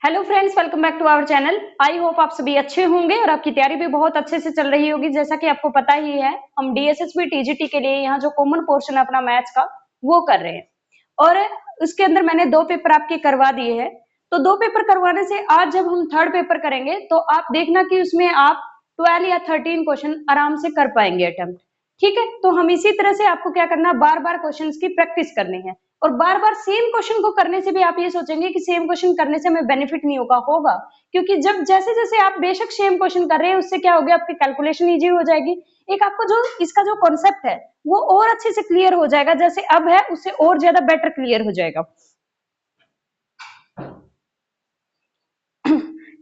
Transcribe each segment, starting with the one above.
Hello friends, welcome back to our channel. I hope आप सभी अच्छे होंगे और आपकी तैयारी भी बहुत अच्छे से चल रही होगी। जैसा कि आपको पता ही है, हम डीएसएसबी टीजीटी के लिए यहाँ जो कॉमन पोर्शन है अपना मैथ्स का वो कर रहे हैं और उसके अंदर मैंने 2 पेपर आपके करवा दिए हैं। तो 2 पेपर करवाने से आज जब हम थर्ड पेपर करेंगे तो आप देखना कि उसमें आप 12 या 13 क्वेश्चन आराम से कर पाएंगे अटेम्प्ट। ठीक है, तो हम इसी तरह से आपको क्या करना, बार-बार क्वेश्चंस की प्रैक्टिस करनी है और बार-बार सेम क्वेश्चन को करने से भी आप ये सोचेंगे कि सेम क्वेश्चन करने से हमें बेनिफिट नहीं होगा, क्योंकि जब जैसे-जैसे आप बेशक सेम क्वेश्चन कर रहे हैं उससे क्या हो गया, आपकी कैलकुलेशन इजी हो जाएगी। एक आपको जो इसका जो कॉन्सेप्ट है वो और अच्छे से क्लियर हो जाएगा, जैसे अब है उससे और ज्यादा बेटर क्लियर हो जाएगा।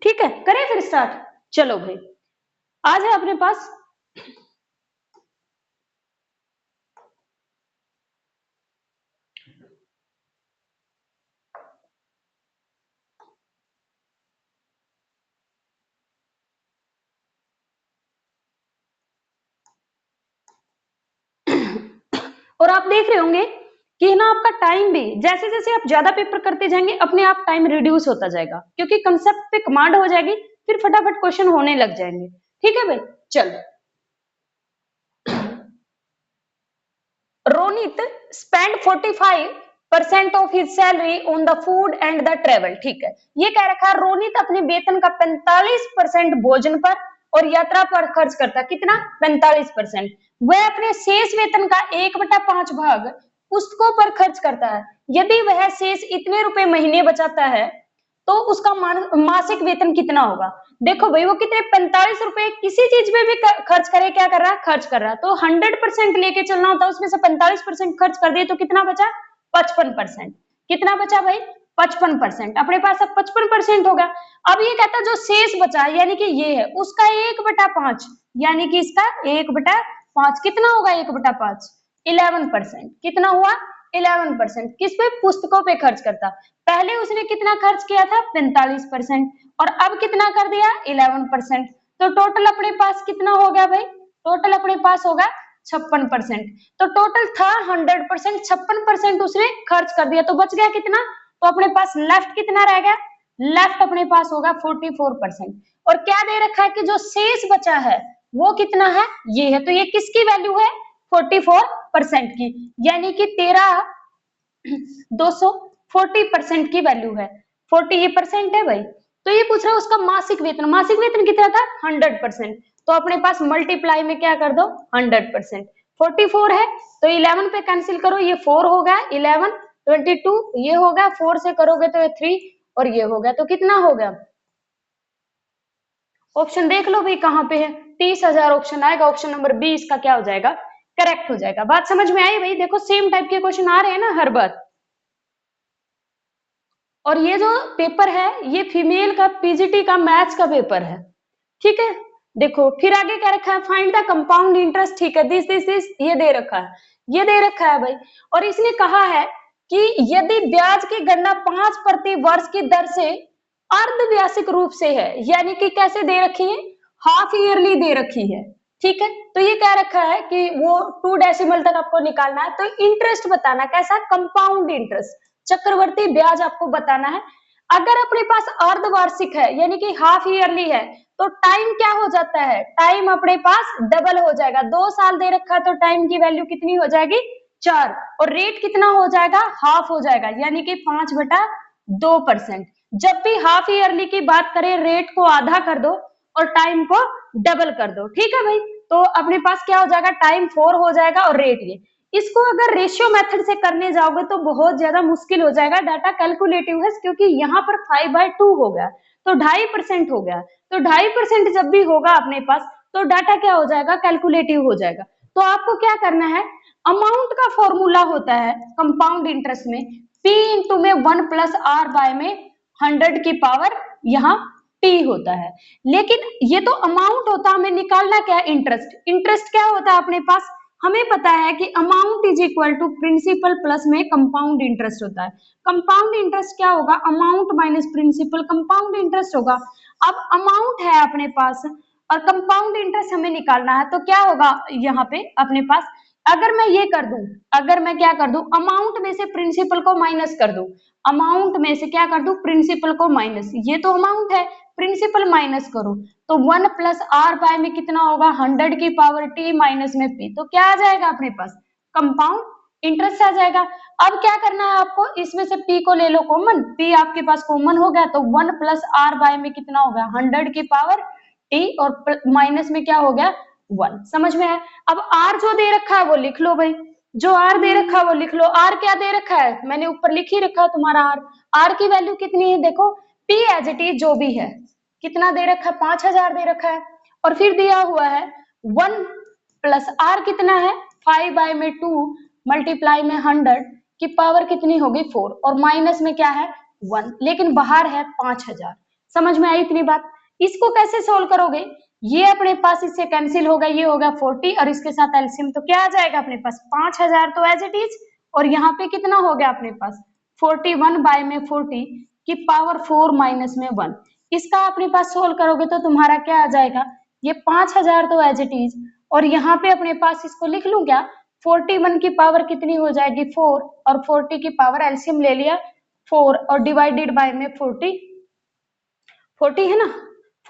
ठीक है, करें फिर स्टार्ट। चलो भाई, आज है अपने पास और आप देख रहे होंगे कि ना आपका टाइम भी जैसे जैसे आप ज्यादा पेपर करते जाएंगे अपने आप टाइम रिड्यूस होता जाएगा, क्योंकि कंसेप्ट पे कमांड हो जाएगी, फिर फटाफट क्वेश्चन होने लग जाएंगे। ठीक है भाई, चलो। Ronit spend 45% of his salary on the food and the travel. ठीक है, ये कह रखा है रोनित अपने वेतन का 45% भोजन पर और यात्रा पर खर्च करता है। कितना? 45%। वह अपने शेष वेतन का 1/5 भाग पुस्तकों पर खर्च करता है। यदि वह शेष इतने रुपए महीने बचाता है तो उसका मासिक वेतन कितना होगा? देखो भाई, वो कितने 45 रुपए किसी चीज में भी खर्च करे, क्या कर रहा है? खर्च कर रहा है। तो 100% लेके चलना होता है, उसमें से 45% खर्च कर दिए तो कितना बचा? 55%। कितना बचा भाई? 55%। अपने पास अब 55% होगा। अब ये कहता है जो शेष बचा यानी कि ये है उसका 1/5, यानी कि इसका 1/5 कितना होगा? 1/5 11%। कितना हुआ? 11%। किस पे? पुस्तकों पे खर्च करता। पहले उसने कितना खर्च किया था? 45%। और अब कितना कर दिया? 11%। तो टोटल अपने पास कितना हो गया भाई? टोटल अपने पास होगा 56%। तो टोटल था 100%, 56% उसने खर्च कर दिया, तो बच गया कितना? तो अपने पास लेफ्ट कितना रह गया? लेफ्ट अपने पास होगा 44%। और क्या दे रखा है कि जो शेष बचा है वो कितना है? ये है। तो ये किसकी वैल्यू है? 44% की, यानी कि 240% की वैल्यू है। 40 ये परसेंट है भाई। तो ये पूछ रहा है उसका मासिक वेतन। मासिक वेतन कितना था? 100%। तो अपने पास मल्टीप्लाई में क्या कर दो? 100%। 44 है तो 11 पे कैंसिल करो, ये 4 हो गया, 11 22 ये हो गया, 4 से करोगे तो ये 3 और ये हो गया, तो कितना हो गया? ऑप्शन देख लो भाई कहाँ पे है। 30,000 ऑप्शन आएगा। ऑप्शन नंबर बी इसका क्या हो जाएगा? करेक्ट हो जाएगा। बात समझ में आई भाई? देखो सेम टाइप के क्वेश्चन आ रहे हैं ना हर बार। और ये जो पेपर है ये फीमेल का पीजीटी का मैथ्स का पेपर है। ठीक है, देखो फिर आगे क्या रखा है? Find the compound interest. ठीक है, दिस ये दे रखा है, ये दे रखा है भाई। और इसने कहा है कि यदि ब्याज की गणना 5 प्रति वर्ष की दर से अर्धव्यासिक रूप से है, यानी कि कैसे दे रखी है? हाफ ईयरली दे रखी है। ठीक है, तो ये कह रखा है कि वो 2 डेसिमल तक आपको निकालना है, तो इंटरेस्ट बताना कैसा? कंपाउंड इंटरेस्ट, चक्रवर्ती ब्याज आपको बताना है। अगर अपने पास अर्धवार्षिक है यानी कि हाफ ईयरली है तो टाइम क्या हो जाता है? टाइम अपने पास डबल हो जाएगा। 2 साल दे रखा तो टाइम की वैल्यू कितनी हो जाएगी? 4। और रेट कितना हो जाएगा? हाफ हो जाएगा, यानी कि 5/2%। जब भी हाफ ईयरली की बात करें रेट को आधा कर दो और टाइम को डबल कर दो। ठीक है भाई, तो अपने पास क्या हो जाएगा? टाइम 4 हो जाएगा और रेट ये। इसको अगर रेशियो मेथड से करने जाओगे तो बहुत ज्यादा मुश्किल हो जाएगा। डाटा कैलकुलेटिव है क्योंकि यहाँ पर 5/2 हो गया तो 2.5% हो गया। तो 2.5% जब भी होगा अपने पास तो डाटा क्या हो जाएगा? कैलकुलेटिव हो जाएगा। तो आपको क्या करना है? अमाउंट का फॉर्मूला होता है कंपाउंड इंटरेस्ट में P इंटू में 1+R/, में 100 की पावर यहाँ T होता है। लेकिन ये तो अमाउंट होता है, हमें निकालना क्या है? इंटरेस्ट। इंटरेस्ट क्या होता है अपने पास? हमें पता है कि amount is equal to principal plus में कंपाउंड इंटरेस्ट होता है। कंपाउंड इंटरेस्ट क्या होगा? Amount minus principal compound interest होगा। अब अमाउंट है अपने पास और कंपाउंड इंटरेस्ट हमें निकालना है, तो क्या होगा यहाँ पे अपने पास? अगर मैं ये कर दूं, अगर मैं क्या कर दूं, अमाउंट में से प्रिंसिपल को माइनस कर दूं, अमाउंट में से क्या कर दूं, प्रिंसिपल को माइनस, ये तो अमाउंट है, प्रिंसिपल माइनस करो तो 1 प्लस आर बाय में कितना होगा, 100 की पावर टी माइनस में पी, तो क्या आ जाएगा अपने पास, कंपाउंड इंटरेस्ट आ जाएगा। अब क्या करना है आपको, इसमें से p को ले लो कॉमन, p आपके पास कॉमन हो गया तो 1 प्लस आर बाय में कितना हो गया, 100 की पावर t और माइनस में क्या हो गया 1, समझ में है। अब r जो दे रखा है वो लिख लो भाई, जो r दे रखा है वो लिख लो, r क्या दे रखा है, मैंने ऊपर लिख ही रखा है तुम्हारा r की वैल्यू कितनी है, देखो p एज इट इज जो भी है कितना दे रखा है, 5000 दे रखा है, और फिर दिया हुआ है 1 प्लस r कितना है 5 बाय में 2 मल्टीप्लाई में 100 की पावर कितनी होगी 4, और माइनस में क्या है 1, लेकिन बाहर है 5000, समझ में आई इतनी बात। इसको कैसे सोल्व करोगे, ये अपने पास इससे कैंसिल होगा, ये होगा 40 और इसके साथ एलसीएम तो क्या आ जाएगा अपने पास 5000 तो एज इट इज, और यहाँ पे कितना हो गया अपने पास 41 बाय में 40 की पावर 4 माइनस में 1, इसका अपने पास सोल्व करोगे तो तुम्हारा क्या आ जाएगा, ये 5000 तो एज इट इज, और यहाँ पे अपने पास इसको लिख लूं क्या, 41 की पावर कितनी हो जाएगी 4, और 40 की पावर एलसीएम ले लिया 4 और डिवाइडेड बाय में 40 है ना,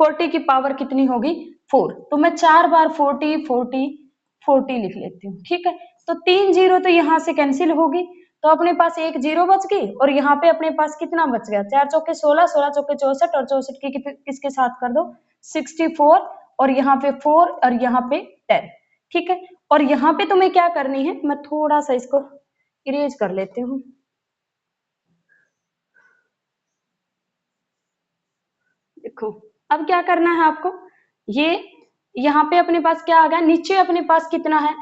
40 की पावर कितनी होगी 4, तो मैं 4 बार 40 40 40 लिख लेती हूँ, ठीक है। तो 3 जीरो तो यहाँ से कैंसिल होगी, तो अपने पास एक जीरो बच गई, और यहाँ पे अपने पास कितना बच गया, 4 चौके 16, 16 चौके 64, और 64 की किसके साथ कर दो 64, और यहाँ पे 4 और यहाँ पे 10, ठीक है। और यहाँ पे तुम्हें क्या करनी है, मैं थोड़ा सा इसको इरेज कर लेती हूँ, देखो अब क्या करना है आपको, ये यहाँ पे अपने पास क्या आ गया, नीचे अपने पास कितना है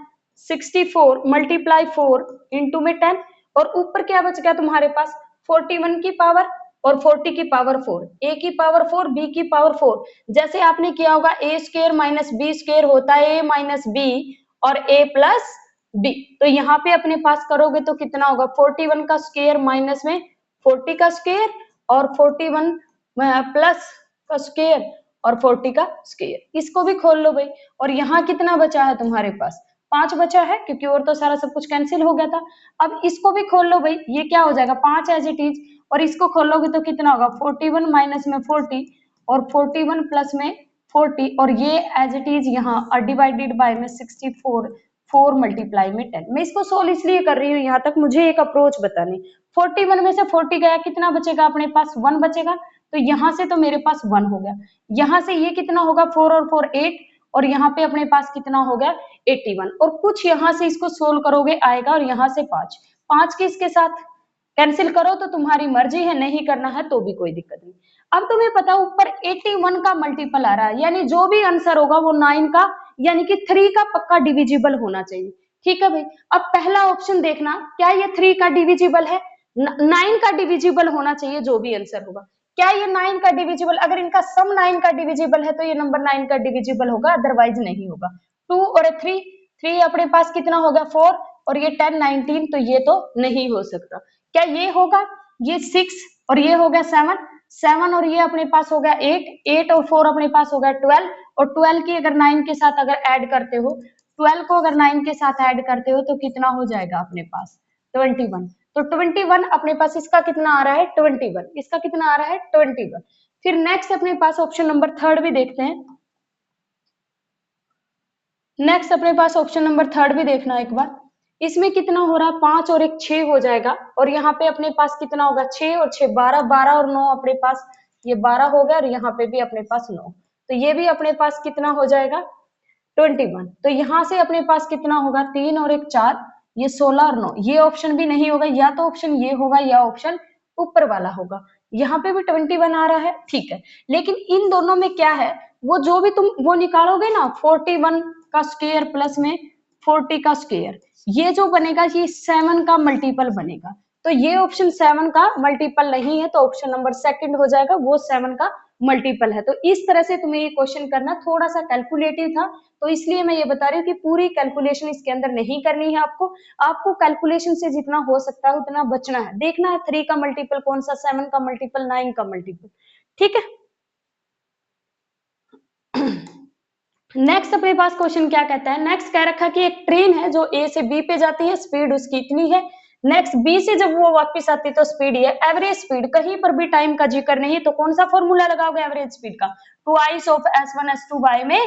64 मल्टीप्लाई 4 इंटू में 10, और ऊपर क्या बच गया तुम्हारे पास 41 की पावर और 40 की पावर 4, a की पावर 4 b की पावर 4, जैसे आपने किया होगा a square minus B square होता है a माइनस बी और a प्लस बी, तो यहाँ पे अपने पास करोगे तो कितना होगा 41 का स्क्वायर माइनस में 40 का स्क्वायर और 41 प्लस का स्क्वायर और 40 का स्क्वायर, इसको भी खोल लो भाई, और यहाँ कितना बचा है तुम्हारे पास 5 बचा है, क्योंकि और तो सारा सब कुछ कैंसिल हो गया था। अब इसको भी खोल लो भाई, ये क्या हो जाएगा 5 एज इट इज, और इसको खोलोगे तो कितना होगा 41 माइनस में 40 और 41 प्लस में 40, और ये एज इट इज यहाँ और डिवाइडेड बाय में 64 4 मल्टीप्लाई में 10, मैं इसको सोल्व इसलिए कर रही हूँ, यहाँ तक मुझे एक अप्रोच बतानी, 41 में से 40 गया कितना बचेगा अपने पास 1 बचेगा, तो यहाँ से तो मेरे पास 1 हो गया, यहाँ से ये कितना होगा 4 और 4 8, और यहाँ पे अपने पास कितना हो गया 81, और कुछ यहाँ से इसको सोल्व करोगे आएगा, और यहाँ से 5 5 किसके साथ कैंसिल करो तो तुम्हारी मर्जी है, नहीं करना है तो भी कोई दिक्कत नहीं। अब तुम्हें पता ऊपर 81 का मल्टीपल आ रहा है, यानी जो भी आंसर होगा वो 9 का यानी कि 3 का पक्का डिविजिबल होना चाहिए, ठीक है भाई। अब पहला ऑप्शन देखना, क्या ये 3 का डिविजिबल है, 9 का डिविजिबल होना चाहिए जो भी आंसर होगा, क्या ये 9 का डिविजिबल, अगर इनका सम 9 का डिविजिबल है तो ये नंबर 9 का डिविजिबल होगा, अदरवाइज नहीं होगा। 2 और 3 3 अपने पास कितना हो गया 4, और ये 10 19, तो ये तो नहीं हो सकता। क्या ये होगा, ये 6 और ये हो गया 7 7, और ये अपने पास हो गया 8 8 और 4 अपने पास हो गया 12, और 12 की अगर 9 के साथ अगर ऐड करते हो, 12 को अगर 9 के साथ ऐड करते हो तो कितना हो जाएगा अपने पास 21, तो 21 अपने पास इसका कितना आ रहा है 21, इसका कितना आ रहा है 21। फिर नेक्स्ट अपने पास ऑप्शन नंबर थर्ड भी देखते हैं, नेक्स्ट अपने पास ऑप्शन नंबर थर्ड भी देखना एक बार, इसमें कितना हो रहा है 5 और एक 6 हो जाएगा, और यहाँ पे अपने पास कितना होगा 6 और 6 12 12 और 9 अपने पास ये 12 हो गया, और यहाँ पे भी अपने पास 9, तो ये भी अपने पास कितना हो जाएगा 21, तो यहाँ से अपने पास कितना होगा 3 और एक 4, ये 16 और 9, ये ऑप्शन भी नहीं होगा, या तो ऑप्शन ये होगा या ऑप्शन ऊपर वाला होगा, यहाँ पे भी 21 आ रहा है, ठीक है। लेकिन इन दोनों में क्या है, वो जो भी तुम वो निकालोगे ना 41 का स्क्वायर प्लस में 40 का स्क्वायर, ये जो बनेगा ये 7 का मल्टीपल बनेगा, तो ये ऑप्शन 7 का मल्टीपल नहीं है, तो ऑप्शन नंबर सेकंड हो जाएगा, वो 7 का मल्टीपल है। तो इस तरह से तुम्हें ये क्वेश्चन करना थोड़ा सा कैलकुलेटिव था, तो इसलिए मैं ये बता रही हूँ कि पूरी कैलकुलेशन इसके अंदर नहीं करनी है आपको, आपको कैलकुलेशन से जितना हो सकता है उतना बचना है, देखना है 3 का मल्टीपल कौन सा, 7 का मल्टीपल, 9 का मल्टीपल, ठीक है। नेक्स्ट अपने पास क्वेश्चन क्या कहता है, नेक्स्ट कह रखा है कि एक ट्रेन है जो ए से बी पे जाती है, स्पीड उसकी इतनी है। नेक्स्ट बी से जब वो वापस आती है तो स्पीड ये, एवरेज स्पीड, कहीं पर भी टाइम का जिक्र नहीं है, तो कौन सा फॉर्मूला लगाओगे एवरेज स्पीड का, twice of S1 S2 by में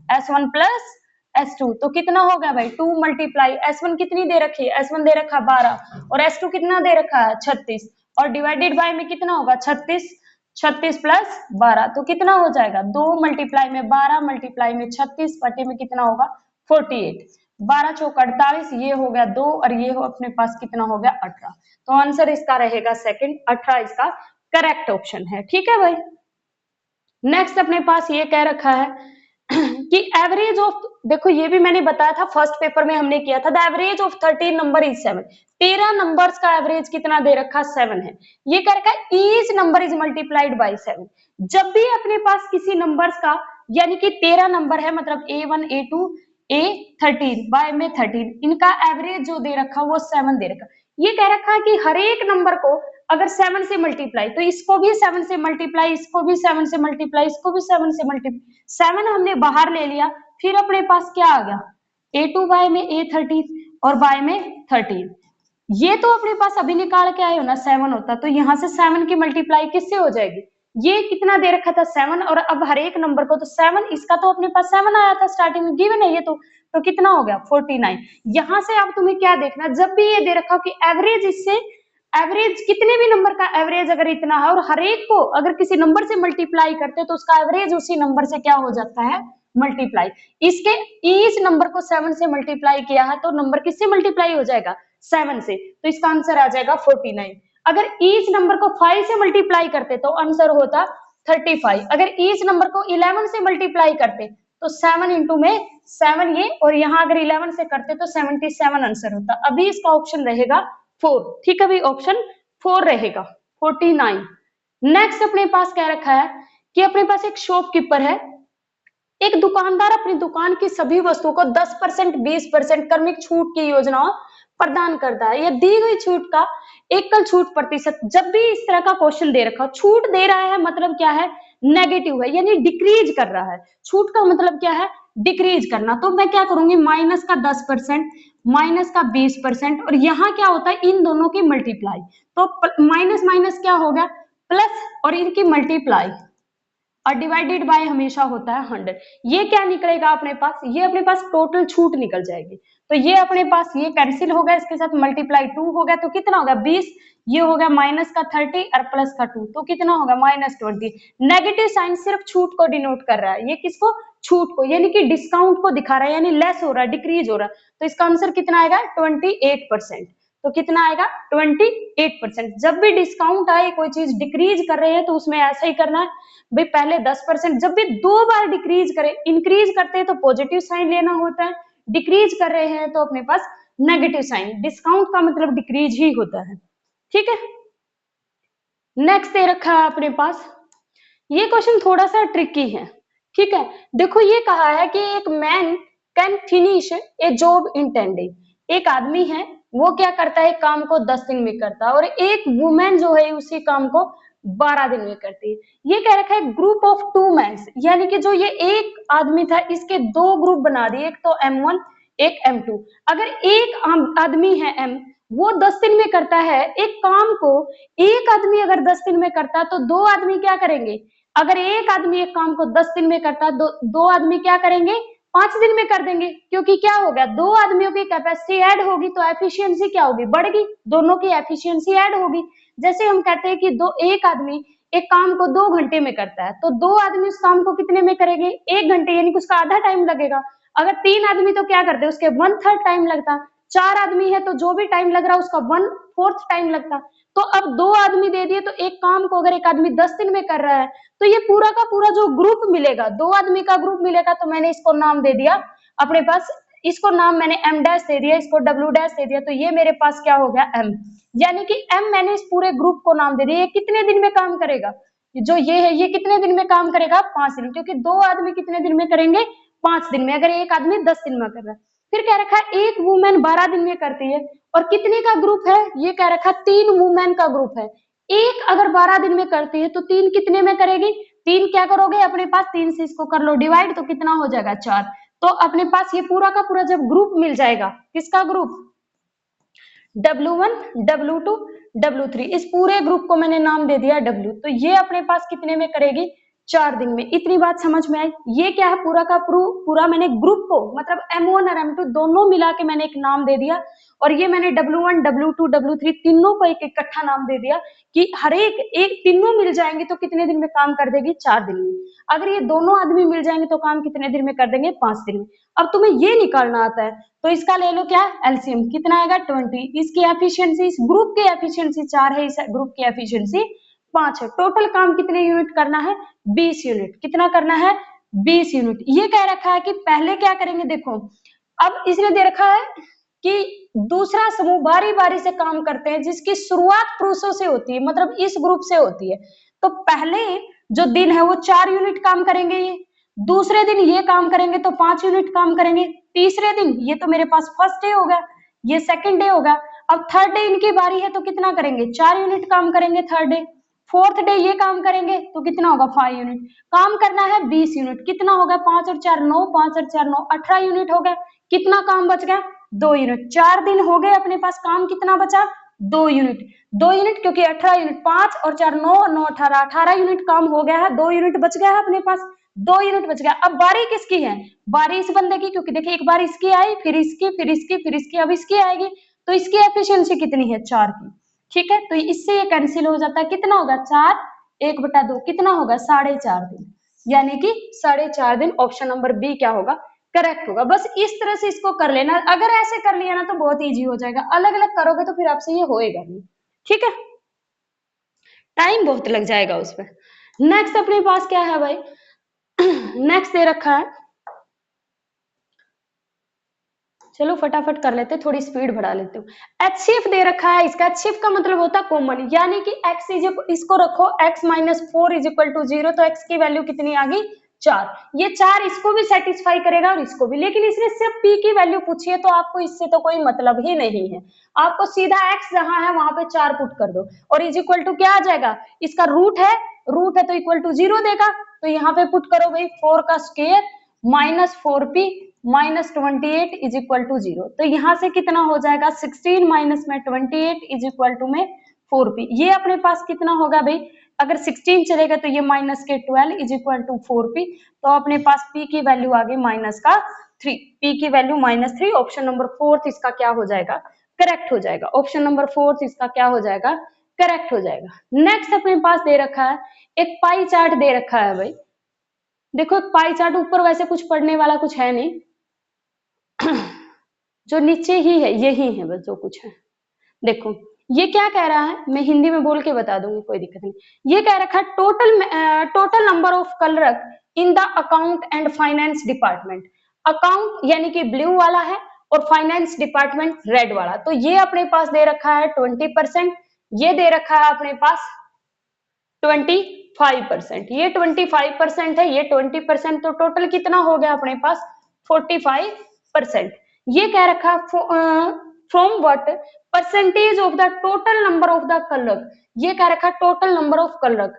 S1 प्लस S2, तो कितना हो गया भाई 2 मल्टीप्लाई S1 कितनी दे रखी है, S1 दे रखा 12 और S2 कितना दे रखा है 36 और डिवाइडेड बाय में कितना होगा 36, 36 प्लस 12 तो कितना हो जाएगा 2 मल्टीप्लाई में 12 मल्टीप्लाई में 36 बटे में कितना होगा 48, 12 चौक 48, ये हो गया 2 और ये हो अपने पास कितना हो गया 18, तो आंसर इसका रहेगा सेकंड, 18 इसका करेक्ट ऑप्शन है। ठीक है भाई। नेक्स्ट अपने पास ये कह रखा है कि एवरेज ऑफ, देखो ये भी मैंने बताया था फर्स्ट पेपर में हमने किया था, the average of 13 number is 7, 13 numbers का एवरेज कितना दे रखा 7 है। ये कह रखा है each number is multiplied by 7, जब भी अपने पास किसी नंबर्स का, यानी कि 13 नंबर है मतलब A1 A2 A13 बाय में 13, इनका एवरेज जो दे रखा वो 7 दे रखा। ये कह रखा है कि हर एक नंबर को अगर 7 से मल्टीप्लाई, तो इसको भी 7 से मल्टीप्लाई, इसको भी 7 से मल्टीप्लाई, इसको भी 7 से मल्टीप्लाई, 7 हमने बाहर ले लिया, फिर अपने पास क्या आ गया A2 बाय में A13 और बाय में 13, ये तो अपने पास अभी निकाल के आए हो ना 7 होता, तो यहाँ से 7 की मल्टीप्लाई किससे हो जाएगी, ये कितना दे रखा था 7 और अब हर एक नंबर को तो 7, इसका तो अपने पास 7 आया था स्टार्टिंग में, गिवन है ये तो कितना हो गया 49। यहाँ से अब तुम्हें क्या देखना, जब भी ये दे रखा हो कि एवरेज, इससे एवरेज कितने भी नंबर का एवरेज अगर इतना है और हर एक को अगर किसी नंबर से मल्टीप्लाई करते तो उसका एवरेज उसी नंबर से क्या हो जाता है मल्टीप्लाई, इसके ईच नंबर को 7 से मल्टीप्लाई किया है तो नंबर किससे मल्टीप्लाई हो जाएगा 7 से, तो इसका आंसर आ जाएगा 49। अगर ईच नंबर को 5 से मल्टीप्लाई करते तो आंसर होता 35, अगर ईच नंबर को 11 से मल्टीप्लाई करते तो 7 इंटू में 7 ये, और यहाँ अगर 11 से करते तो 77 आंसर होता, अभी इसका ऑप्शन रहेगा 4। ठीक है भाई, ऑप्शन 4 रहेगा 49। नेक्स्ट अपने पास क्या रखा है कि अपने पास एक शॉपकीपर है, एक दुकानदार अपनी दुकान की सभी वस्तुओं को 10%, 20% क्रमिक छूट की योजना प्रदान करता है, यह दी गई छूट का एकल छूट प्रतिशत, जब भी इस तरह का क्वेश्चन दे रखा, छूट दे रहा है मतलब क्या है नेगेटिव है, यानी डिक्रीज कर रहा है, छूट का मतलब क्या है डिक्रीज करना, तो मैं क्या करूंगी माइनस का 10%, माइनस का 20%, और यहाँ क्या होता है इन दोनों की मल्टीप्लाई, तो माइनस माइनस क्या हो गया प्लस और इनकी मल्टीप्लाई, और डिवाइडेड बाय हमेशा होता है 100, ये क्या निकलेगा अपने पास, ये अपने पास टोटल छूट निकल जाएगी, तो ये अपने पास ये कैंसिल हो गया, इसके साथ मल्टीप्लाई 2 हो गया तो कितना होगा 20, ये हो गया माइनस का 30 और प्लस का 2 तो कितना होगा -20, नेगेटिव साइन सिर्फ छूट को डिनोट कर रहा है, ये किसको छूट को, यानी कि डिस्काउंट को दिखा रहा है, यानी लेस हो रहा है डिक्रीज हो रहा है, तो इसका आंसर कितना आएगा 28%, तो कितना आएगा 28%। जब भी डिस्काउंट आए कोई चीज डिक्रीज कर रहे हैं तो उसमें ऐसा ही करना है भाई, पहले 10%, जब भी 2 बार डिक्रीज करे, इंक्रीज करते हैं तो पॉजिटिव साइन लेना होता है, डिक्रीज कर रहे हैं तो अपने पास नेगेटिव साइन, डिस्काउंट का मतलब डिक्रीज ही होता है। ठीक है, नेक्स्ट दे रखा है अपने पास, ये क्वेश्चन थोड़ा सा ट्रिकी है। ठीक है, देखो ये कहा है कि एक man can finish A job in 10 days, एक आदमी है वो क्या करता है काम को 10 दिन में करता है, और एक वुमेन जो है उसी काम को 12 दिन में करती है। ये कह रखा है ग्रुप ऑफ 2 मेंस, यानी कि जो ये एक आदमी था इसके 2 ग्रुप बना दिए, एक तो M1 एक M2, अगर एक आदमी है M वो 10 दिन में करता है एक काम को, एक आदमी अगर 10 दिन में करता है तो 2 आदमी क्या करेंगे, अगर एक आदमी एक काम को 10 दिन में करता है, दो आदमी क्या करेंगे 5 दिन में कर देंगे, क्योंकि क्या हो गया 2 आदमियों की कैपेसिटी ऐड होगी तो एफिशिएंसी क्या होगी बढ़ेगी, दोनों की एफिशिएंसी ऐड होगी। जैसे हम कहते हैं कि एक आदमी एक काम को 2 घंटे में करता है तो 2 आदमी उस काम को कितने में करेंगे 1 घंटे, यानी कि उसका आधा टाइम लगेगा। अगर 3 आदमी तो क्या करते उसके 1/3 टाइम लगता, 4 आदमी है तो जो भी टाइम लग रहा है उसका 1/4 टाइम लगता। तो अब 2 आदमी दे दिए तो एक काम को अगर एक आदमी 10 दिन में कर रहा है तो ये पूरा का पूरा जो ग्रुप मिलेगा 2 आदमी का ग्रुप मिलेगा, तो मैंने इसको नाम दे दिया अपने पास, इसको नाम मैंने M डैश दे दिया, इसको W डैश दे दिया, तो ये मेरे पास क्या हो गया M, यानी कि M मैंने इस पूरे ग्रुप को नाम दे दिया। ये कितने दिन में काम करेगा, जो ये है ये कितने दिन में काम करेगा 5 दिन, क्योंकि 2 आदमी कितने दिन में करेंगे 5 दिन में, अगर एक आदमी 10 दिन में कर रहा है। फिर क्या रखा है एक वुमेन 12 दिन में करती है, और कितने का ग्रुप है ये कह रखा 3 वुमेन का ग्रुप है, एक अगर 12 दिन में करती है तो 3 कितने में करेगी 3 क्या करोगे अपने पास, 3 से इसको कर लो डिवाइड, तो कितना हो जाएगा 4। तो अपने पास ये पूरा का पूरा जब ग्रुप मिल जाएगा, किसका ग्रुप, W1 W2 W3, इस पूरे ग्रुप को मैंने नाम दे दिया W। तो ये अपने पास कितने में करेगी, 4 दिन में। इतनी बात समझ में आई। ये क्या है, पूरा का पूरा मैंने ग्रुप को मतलब M1 और M2 दोनों मिला के मैंने एक नाम दे दिया, और ये मैंने W1 W2 W3 तीनों को एक इकट्ठा नाम दे दिया कि हर एक तीनों मिल जाएंगे तो कितने दिन में काम कर देगी, 4 दिन में। अगर ये दोनों आदमी मिल जाएंगे तो काम कितने दिन में कर देंगे, 5 दिन में। अब तुम्हें ये निकालना आता है तो इसका ले लो क्या, एलसीएम, कितना आएगा 20। इसकी एफिशिएंसी, इस ग्रुप की एफिशिएंसी 4 है, इस ग्रुप की एफिशिएंसी 5 है। टोटल काम कितने यूनिट करना है, 20 यूनिट। कितना करना है, 20 यूनिट। ये कह रखा है कि पहले क्या करेंगे, देखो अब इसने दे रखा है कि दूसरा समूह बारी बारी से काम करते हैं जिसकी शुरुआत पुरुषों से होती है, मतलब इस ग्रुप से होती है। तो पहले जो दिन है वो 4 यूनिट काम करेंगे, ये दूसरे दिन ये काम करेंगे तो 5 यूनिट काम करेंगे, तीसरे दिन ये तो मेरे पास फर्स्ट डे होगा, ये सेकंड डे होगा। अब थर्ड डे इनकी बारी है तो कितना करेंगे, 4 यूनिट काम करेंगे थर्ड डे। फोर्थ डे ये काम करेंगे तो कितना होगा, 5 यूनिट। काम करना है 20 यूनिट। कितना होगा, 5 और 4 9, 5 और 4 9, 18 यूनिट हो गया। कितना काम बच गया, 2 यूनिट। 4 दिन हो गए, अपने पास काम कितना बचा, 2 यूनिट। 2 यूनिट क्योंकि 18 यूनिट, 5 और 4 9, 9 18, 18 यूनिट काम हो गया है, 2 यूनिट बच गया है अपने पास, 2 यूनिट बच गया। अब बारी किसकी है, बारी इस बंदे की, क्योंकि देखिए एक बार इसकी आई, फिर इसकी, फिर इसकी, फिर इसकी, अब इसकी आएगी। तो इसकी एफिशिएंसी कितनी है, 4 की। ठीक है, तो इससे ये कैंसिल हो जाता है। कितना होगा, 4 1/2, कितना होगा, 4.5 दिन, यानी कि 4.5 दिन। ऑप्शन नंबर बी क्या होगा, करेक्ट होगा। बस इस तरह से इसको कर लेना। अगर ऐसे कर लिया ना तो बहुत इजी हो जाएगा, अलग अलग करोगे तो फिर आपसे ये होएगा नहीं। ठीक है, टाइम बहुत लग जाएगा उसमें। नेक्स्ट अपने पास क्या है भाई, नेक्स्ट दे रखा है, चलो फटाफट कर लेते, थोड़ी स्पीड बढ़ा लेते हूँ। एचसीएफ दे रखा है, इसका एचसीएफ का मतलब होता है कॉमन, यानी कि x इसको रखो x minus 4 is equal to 0, तो x की वैल्यू कितनी आ गई, 4। ये 4 इसको भी सेटिस्फाई करेगा और इसको भी, लेकिन इसने सिर्फ p की वैल्यू पूछी है, तो आपको इससे तो कोई मतलब ही नहीं है। आपको सीधा x जहां है वहां पे 4 पुट कर दो, और इज इक्वल टू क्या आ जाएगा, इसका रूट है तो इक्वल टू 0 देगा, तो यहाँ पे पुट करो भाई 4 का square minus 4p minus 28 is equal to 0। तो यहाँ से कितना हो जाएगा, 16 माइनस में 28 इज इक्वल टू में 4p। ये अपने पास कितना होगा भाई, अगर 16 चलेगा तो ये माइनस के 12 इज इक्वल टू 4p। तो अपने पास p की वैल्यू आ गई माइनस का 3, p की वैल्यू -3। ऑप्शन नंबर 4 इसका क्या हो जाएगा, करेक्ट हो जाएगा। ऑप्शन नंबर 4 इसका क्या हो जाएगा, करेक्ट हो जाएगा। नेक्स्ट अपने पास दे रखा है, एक पाई चार्ट दे रखा है भाई। देखो पाई चार्ट ऊपर वैसे कुछ पढ़ने वाला कुछ है नहीं, जो नीचे ही है यही है बस जो कुछ है। देखो ये क्या कह रहा है, मैं हिंदी में बोल के बता दूंगी, कोई दिक्कत नहीं। ये कह रखा है total number of clerk in the account and finance department. Account यानी कि ब्लू वाला है और फाइनेंस डिपार्टमेंट रेड वाला। तो ये अपने पास दे रखा है 20%, ये दे रखा है अपने पास 25%, ये 25% है, ये 20%, तो टोटल कितना हो गया अपने पास 45%। ये कह रखा from what percentage of the total number of the clerk. ये कह रखा total number of clerk,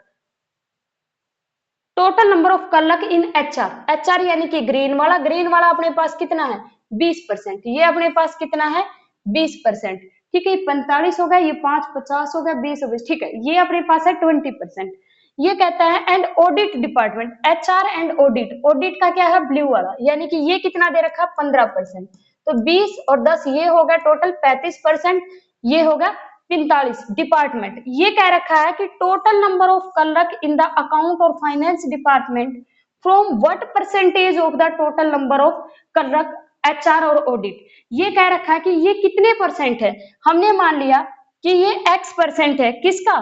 total number of clerk in HR. HR यानी कि ग्रीन वाला अपने पास कितना है 20%, ये अपने पास कितना है 20%। ठीक है, 45 हो गया, ये 5 50 हो गया, 20 20, ठीक है, ये अपने पास है 20%। ये कहता है and audit department, HR and audit, audit का क्या है ब्लू वाला, यानी कि ये कितना दे रखा 15%। तो 20 और 10 ये हो गया टोटल 35%, ये होगा 45 डिपार्टमेंट। ये कह रखा है कि total number of clerk in the account और finance department from what percentage of the total number of clerk HR और ऑडिट। ये कह रखा है कि ये कितने परसेंट है। हमने मान लिया कि ये x% है, किसका,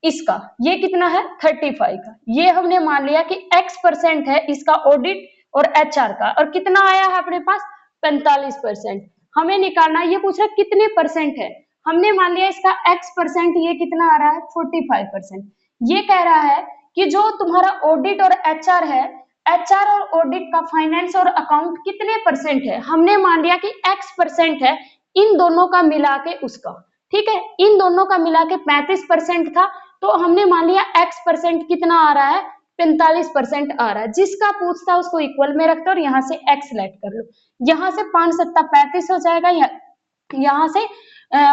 इसका। ये कितना है 35 का। ये हमने मान लिया कि x% है इसका ऑडिट और एचआर का, और कितना आया है अपने पास 45%। हमें निकालना, ये पूछ रहा है कितने परसेंट है। हमने मान लिया इसका x%, ये कितना आ रहा है 45%। ये कह रहा है कि जो तुम्हारा ऑडिट और एचआर है, एचआर और ऑडिट का फाइनेंस और अकाउंट कितने परसेंट है। हमने मान लिया कि x% है, इन दोनों का मिला के उसका। ठीक है, इन दोनों का मिला के 35% था, तो हमने मान लिया x% कितना आ रहा है 45% आ रहा है। जिसका पूछता है उसको इक्वल में रखते और यहाँ से x लेट कर लो। यहाँ से 5 सत्ता 35 हो जाएगा, यहाँ से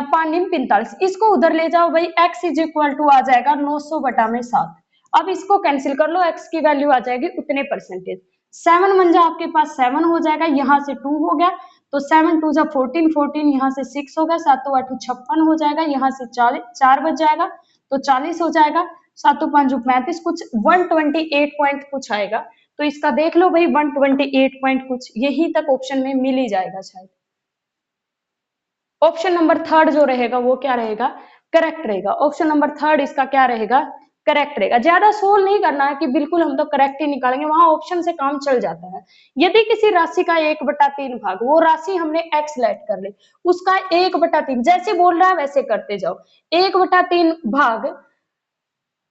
5 निम 45, इसको उधर ले जाओ भाई, x इज इक्वल टू आ जाएगा 900 बटा में 7। अब इसको कैंसिल कर लो, x की वैल्यू आ जाएगी उतने परसेंटेज। 7 मंजा आपके पास 7 हो जाएगा, यहाँ से 2 हो गया तो 7 2 जा 14, 14 यहाँ से 6 हो गया, 7 8 56 हो जाएगा, यहाँ से 4 बच जाएगा तो 40 हो जाएगा, 7 5 35 कुछ 128 पॉइंट कुछ आएगा। तो इसका देख लो भाई 128 पॉइंट कुछ, यही तक ऑप्शन में मिल ही जाएगा शायद। ऑप्शन नंबर थर्ड जो रहेगा वो क्या रहेगा, करेक्ट रहेगा। ऑप्शन नंबर थर्ड इसका क्या रहेगा, करेक्ट रहेगा। ज्यादा सोल्व नहीं करना है कि बिल्कुल हम तो करेक्ट ही निकालेंगे, वहां ऑप्शन से काम चल जाता है। यदि किसी राशि का 1/3 भाग, वो राशि हमने x लेट कर ली, उसका 1/3 जैसे बोल रहा है वैसे करते जाओ, 1/3 भाग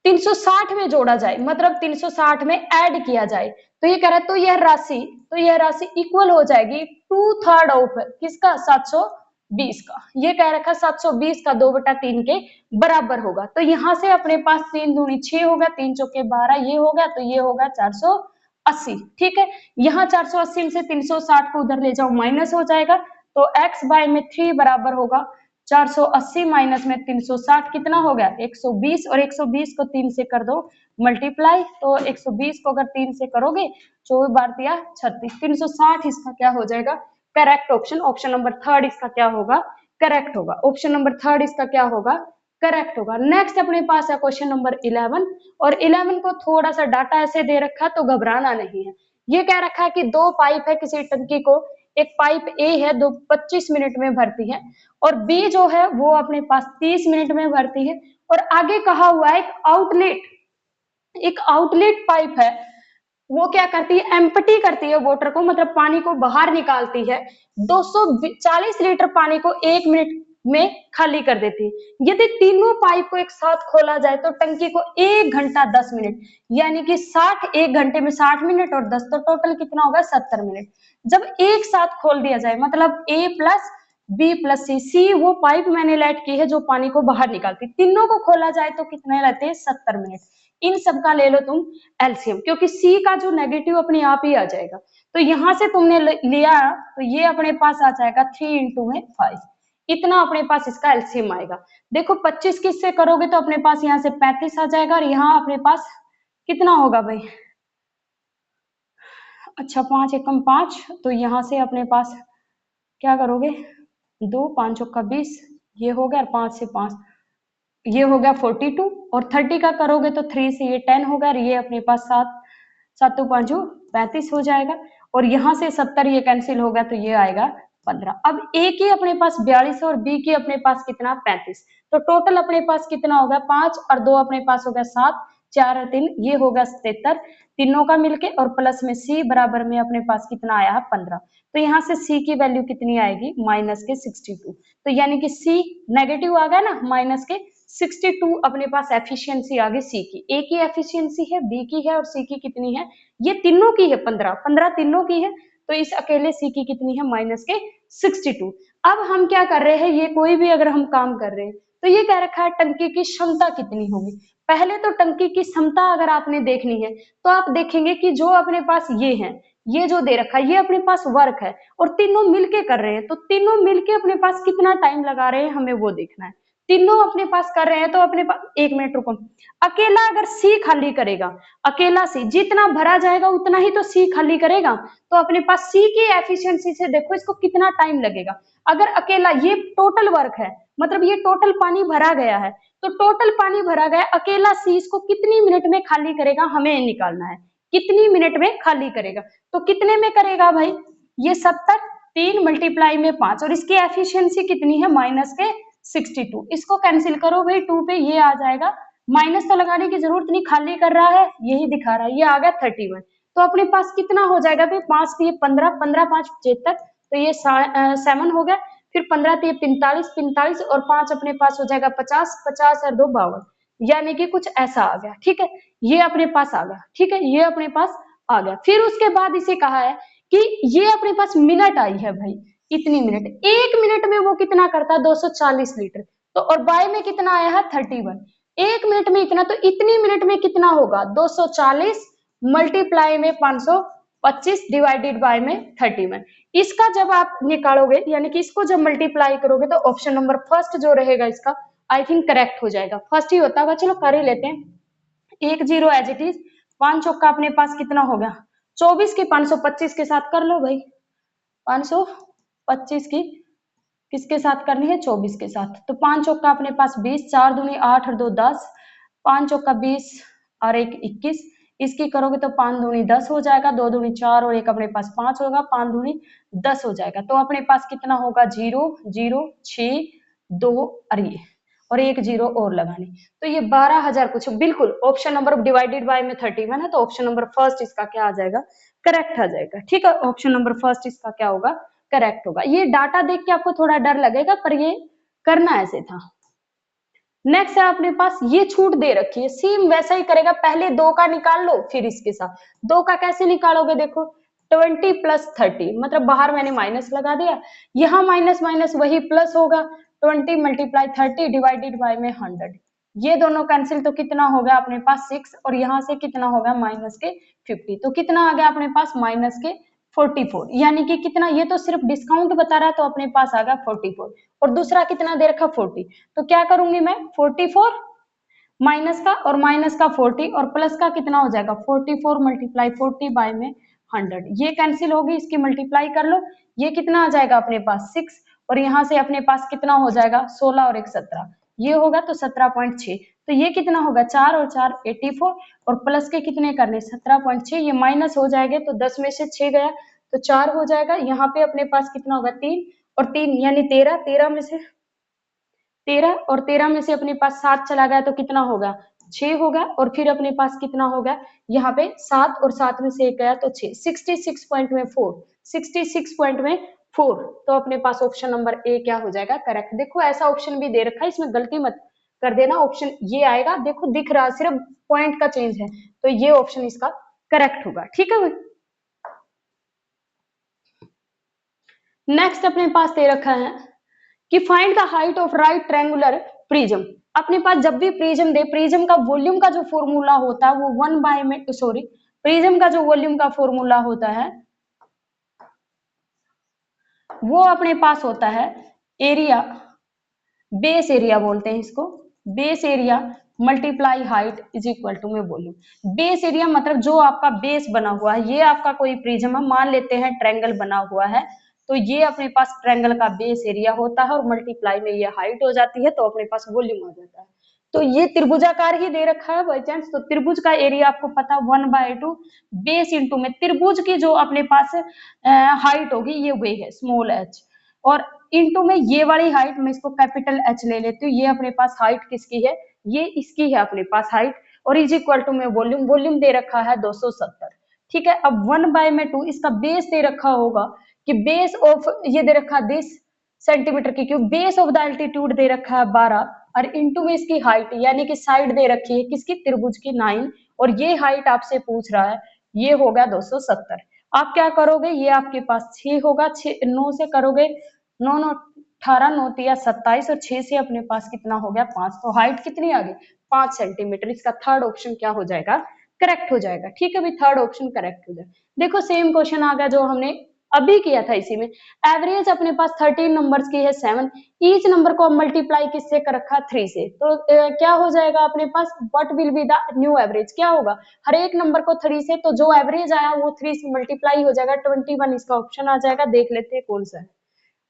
360 में जोड़ा जाए, मतलब 360 में ऐड किया जाए, तो ये कह रहा है तो यह राशि इक्वल हो जाएगी 2/3 ऑफ किसका, 720 का। ये कह रखा 720 का 2/3 के बराबर होगा। तो यहाँ से अपने पास 3 दूनी 6 होगा, 3 चौके 12 ये हो गया, तो ये होगा 480। ठीक है, यहाँ 480 में से 360 को उधर ले जाओ, माइनस हो जाएगा, तो x बाय में 3 बराबर होगा 480 माइनस में 360 कितना हो गया 120, और 120 को 3 से कर दो मल्टीप्लाई, तो 120 को अगर 3 से करोगे 24 बार दिया 36, 360 इसका क्या हो जाएगा, correct option. Option number third इसका क्या होगा, करेक्ट होगा। ऑप्शन नंबर थर्ड इसका क्या होगा, करेक्ट होगा। नेक्स्ट अपने पास है क्वेश्चन नंबर 11, और 11 को थोड़ा सा डाटा ऐसे दे रखा है तो घबराना नहीं है। ये कह रखा है कि 2 पाइप है किसी टंकी को, एक पाइप ए है 25 मिनट में भरती है, और बी जो है वो अपने पास 30 मिनट में भरती है, और आगे कहा हुआ है एक आउटलेट पाइप है, वो क्या करती है, एम्प्टी करती है वाटर को, मतलब पानी को बाहर निकालती है, 240 लीटर पानी को 1 मिनट में खाली कर देती है। यदि तीनों पाइप को एक साथ खोला जाए तो टंकी को 1 घंटा 10 मिनट, यानी कि 60, 1 घंटे में 60 मिनट और 10, तो टोटल कितना होगा 70 मिनट। जब एक साथ खोल दिया जाए, मतलब ए प्लस बी प्लस सी वो पाइप मैंने लेट की है जो पानी को बाहर निकालती, तीनों को खोला जाए तो कितने रहते हैं 70 मिनट। इन सब का ले लो तुम एलसीएम, क्योंकि सी का जो नेगेटिव अपने आप ही आ जाएगा, तो यहां से तुमने लिया तो ये अपने पास आ जाएगा 3 इंटू में 5, इतना अपने पास इसका एलसीएम आएगा। देखो 25 किससे करोगे तो अपने पास यहाँ से 35 आ जाएगा, और यहाँ अपने पास कितना होगा भाई, अच्छा 5 एकम 5, तो यहाँ से अपने पास क्या करोगे 2 5 चौका 20, ये हो गया, 5 से 5 ये हो गया 42, और 30 का करोगे तो 3 से ये 10 होगा, और ये अपने पास 7 7 5 35 हो जाएगा, और यहाँ से 70 ये कैंसिल होगा तो ये आएगा 15। अब ए की अपने पास 42 और बी की अपने पास कितना 35, तो टोटल अपने पास कितना होगा 5 और 2 अपने पास हो गया 7, 4 और 3 ये होगा 77, तीनों का मिलके, और प्लस में सी बराबर में अपने पास कितना आया है 15, तो यहाँ से सी की वैल्यू कितनी आएगी माइनस के 62, तो यानी कि सी नेगेटिव आ गया ना, माइनस के 62 अपने पास एफिशिएंसी आ गई सी की। ए की एफिशिएंसी है, बी की है, और सी की कितनी है, ये तीनों की है 15 15 तीनों की है, तो इस अकेले सी की कितनी है माइनस के 62। अब हम क्या कर रहे हैं, ये कोई भी अगर हम काम कर रहे हैं तो ये कह रखा है टंकी की क्षमता कितनी होगी। पहले तो टंकी की क्षमता अगर आपने देखनी है तो आप देखेंगे कि जो अपने पास ये है, ये जो दे रखा है ये अपने पास वर्क है, और तीनों मिलके कर रहे हैं, तो तीनों मिलके अपने पास कितना टाइम लगा रहे हैं हमें वो देखना है। तीनों अपने पास कर रहे हैं तो अपने पास, 1 मिनट रुको, अकेला अगर सी खाली करेगा, अकेला सी जितना भरा जाएगा उतना ही तो सी खाली करेगा, तो अपने पास सी की एफिशिएंसी से देखो इसको कितना टाइम लगेगा। अगर अकेला, ये टोटल वर्क है, मतलब ये टोटल पानी भरा गया है, तो टोटल पानी भरा गया, अकेला सी इसको कितनी मिनट में खाली करेगा हमें निकालना है, कितनी मिनट में खाली करेगा, तो कितने में करेगा भाई, ये 70, 3 मल्टीप्लाई में 5, और इसकी एफिशिएंसी कितनी है माइनस के 62, इसको कैंसिल करो भाई 2 पे, ये आ जाएगा, माइनस तो लगाने की जरूरत नहीं, खाली कर रहा है यही दिखा रहा है, ये आ गया 31, तो अपने पास कितना हो जाएगा भाई, 5 दिए 15, 15 5 75, तो ये 7 हो गया, फिर 15 दिए 45, 45 और 5 अपने पास हो जाएगा 50, 50 और 2 52, यानी कि कुछ ऐसा आ गया। ठीक है, ये अपने पास आ गया, ठीक है, ये अपने पास आ गया। फिर उसके बाद इसे कहा है कि ये अपने पास मिनट आई है भाई, इतनी मिनट, 1 मिनट में वो कितना करता है 240 लीटर, तो और बाय में कितना आया है 31, 1 मिनट में इतना, तो इतनी मिनट में कितना होगा 240 मल्टीप्लाई में 525 डिवाइडेड बाय में 31। इसका जब आप निकालोगे यानी कि इसको जब मल्टीप्लाई करोगे तो ऑप्शन नंबर फर्स्ट जो रहेगा इसका आई थिंक करेक्ट हो जाएगा, फर्स्ट ही होता होगा। चलो कर ही लेते हैं। 1 0 एज इट इज, 5 चौका अपने पास कितना हो गया 24 की 525 के साथ कर लो भाई, 525 की किसके साथ करनी है 24 के साथ, तो 5 चौका अपने पास 20, 4 दूनी 8 और 2 10, 5 चौका 20 और 1 21, इसकी करोगे तो 5 दूनी 10 हो जाएगा, 2 दूनी 4 और 1 अपने पास 5 होगा, 5 दूनी 10 हो जाएगा, तो अपने पास कितना होगा 0 0 6 2 और 1 0 और लगानी, तो ये 12,000 कुछ बिल्कुल ऑप्शन नंबर डिवाइडेड बाय में 31 है, तो ऑप्शन नंबर फर्स्ट इसका क्या आ जाएगा करेक्ट आ जाएगा। ठीक है, ऑप्शन नंबर फर्स्ट इसका क्या होगा करेक्ट होगा। ये डाटा देख के आपको थोड़ा डर लगेगा पर ये करना ऐसे था। नेक्स्ट है अपने पास, ये छूट दे रखी है, सेम वैसा ही करेगा, पहले 2 का निकाल लो फिर इसके साथ। 2 का कैसे निकालोगे, देखो 20 प्लस 30, मतलब बाहर मैंने माइनस लगा दिया, यहाँ माइनस माइनस वही प्लस होगा, 20 मल्टीप्लाई 30 डिवाइडेड बाय में 100, ये दोनों कैंसिल, तो कितना हो गया अपने पास 6 और यहाँ से कितना होगा माइनस के 50, तो कितना आ गया अपने पास माइनस के 44, यानी कि कितना, ये तो सिर्फ डिस्काउंट बता रहा है तो अपने पास आ गया 44 और दूसरा कितना दे रखा 40, तो क्या करूंगी मैं 44 माइनस का और माइनस का 40 और प्लस का कितना हो जाएगा 44 मल्टीप्लाई 40 बाय में 100, ये कैंसिल होगी, इसकी मल्टीप्लाई कर लो, ये कितना आ जाएगा अपने पास 6 और यहाँ से अपने पास कितना हो जाएगा 16 और 1 17, ये होगा तो 17.6, तो ये कितना होगा 4 और 4 84 और प्लस के कितने करने 17.6, ये माइनस हो जाएंगे तो 10 में से 6 गया तो 4 हो जाएगा, यहाँ पे अपने पास कितना होगा 3 और 3 यानी 13, 13 में से 13 और 13 में से अपने पास 7 चला गया तो कितना होगा 6 होगा और फिर अपने पास कितना होगा यहाँ पे 7 और 7 में से 1 गया तो 6, 66 पॉइंट में 4, 66 पॉइंट में 4, तो अपने पास ऑप्शन नंबर ए क्या हो जाएगा करेक्ट। देखो ऐसा ऑप्शन भी दे रखा है, इसमें गलती मत कर देना, ऑप्शन ये आएगा, देखो दिख रहा है सिर्फ पॉइंट का चेंज है, तो ये ऑप्शन इसका करेक्ट होगा। ठीक है भाई, नेक्स्ट अपने पास दे रखा है कि find the height of right triangular prism. अपने पास जब भी प्रिज्म दे, प्रिज्म का वॉल्यूम का जो फॉर्मूला होता है वो 1 बाय में, सॉरी प्रिज्म का जो वॉल्यूम का फॉर्मूला होता है वो अपने पास होता है एरिया, बेस एरिया बोलते हैं इसको, base area multiply height is equal to में वॉल्यूम। बेस एरिया मतलब जो आपका बेस बना हुआ है, ये आपका कोई प्रिज्म है, मान लेते हैं ट्रायंगल बना हुआ है, तो ये अपने पास ट्रायंगल का बेस एरिया होता है और मल्टीप्लाई में ये हाइट हो जाती है, तो अपने पास वॉल्यूम आ जाता है। तो ये त्रिभुजाकार ही दे रखा है बाई चांस, तो त्रिभुज का एरिया आपको पता 1/2 बेस इंटू में त्रिभुज की जो अपने पास हाइट होगी ये वे है स्मॉल एच, और इंटू में ये वाली हाइट, मैं इसको कैपिटल एच ले लेती हूँ, ये अपने पास हाइट किसकी है, ये इसकी है अपने पास हाइट, और इज इक्वल टू में वॉल्यूम, वॉल्यूम दे रखा है 270। ठीक है, अब 1/2 इसका बेस दे रखा होगा कि बेस ऑफ ये दे रखा 10 सेंटीमीटर की cube, base of the altitude दे रखा है 12 और इंटू में इसकी हाइट यानी कि साइड दे रखी है किसकी त्रिभुज की 9 और ये हाइट आपसे पूछ रहा है, ये हो गया 270। आप क्या करोगे, ये आपके पास 6 होगा, 9 से करोगे 9 9 18 9 3 27 और 6 से अपने पास कितना हो गया 5, तो हाइट कितनी आ गई 5 सेंटीमीटर। इसका थर्ड ऑप्शन क्या हो जाएगा करेक्ट हो जाएगा। ठीक है भाई, थर्ड ऑप्शन करेक्ट हो जाएगा। देखो सेम क्वेश्चन आ गया जो हमने अभी किया था, इसी में एवरेज अपने पास 13 नंबर्स की है 7, ईच नंबर को मल्टीप्लाई किससे कर रखा 3 से, तो क्या हो जाएगा अपने पास what will be the new average, क्या होगा हर एक नंबर को 3 से, तो जो एवरेज आया वो 3 से मल्टीप्लाई हो जाएगा 21, इसका ऑप्शन आ जाएगा, देख लेते हैं कौन सा है।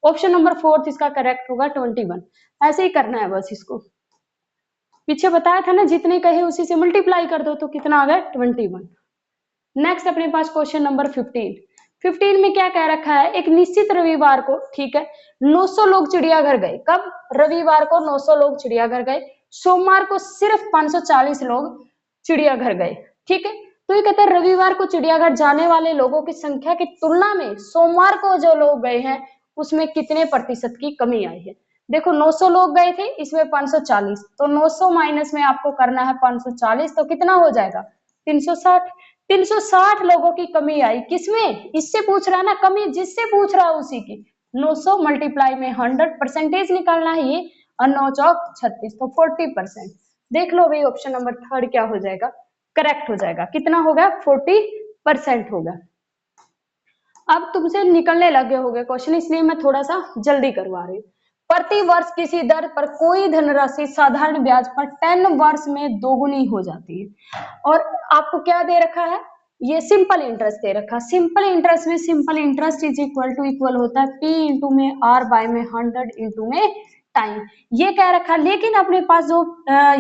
ऑप्शन नंबर 4 इसका करेक्ट होगा 21, ऐसे ही करना है बस इसको, पीछे बताया था ना जितने कहे उसी से मल्टीप्लाई कर दो तो कितना आ गया 21। नेक्स्ट अपने पास क्वेश्चन नंबर 15 में क्या कह रखा है, एक निश्चित रविवार को, ठीक है 900 लोग चिड़ियाघर गए, कब रविवार को 900 लोग चिड़ियाघर गए, सोमवार को सिर्फ 540 लोग चिड़ियाघर गए। ठीक है, तो ये कहते हैं रविवार को चिड़ियाघर जाने वाले लोगों की संख्या की तुलना में सोमवार को जो लोग गए हैं उसमें कितने प्रतिशत की कमी आई है। देखो 900 लोग गए थे, इसमें 540, तो 900 माइनस में आपको करना है 540, तो कितना हो जाएगा 360। 360 लोगों की कमी आई, किसमें, इससे पूछ रहा है ना कमी, जिससे पूछ रहा है उसी की। 900 मल्टीप्लाई में 100 परसेंटेज निकालना है ये, और 9 चौक 36 तो 40%। देख लो भाई ऑप्शन नंबर थर्ड क्या हो जाएगा, करेक्ट हो जाएगा। कितना होगा, 40% होगा। अब तुमसे निकलने लगे होंगे क्वेश्चन, इसलिए मैं थोड़ा सा जल्दी करवा रही हूँ। प्रति वर्ष किसी दर पर कोई धनराशि साधारण ब्याज पर 10 वर्ष में दोगुनी हो जाती है। और आपको क्या दे रखा है, ये सिंपल इंटरेस्ट दे रखा है। सिंपल इंटरेस्ट में सिंपल इंटरेस्ट इज इक्वल होता है P इंटू में R बाय में 100 इंटू में टाइम, ये कह रखा है। लेकिन अपने पास जो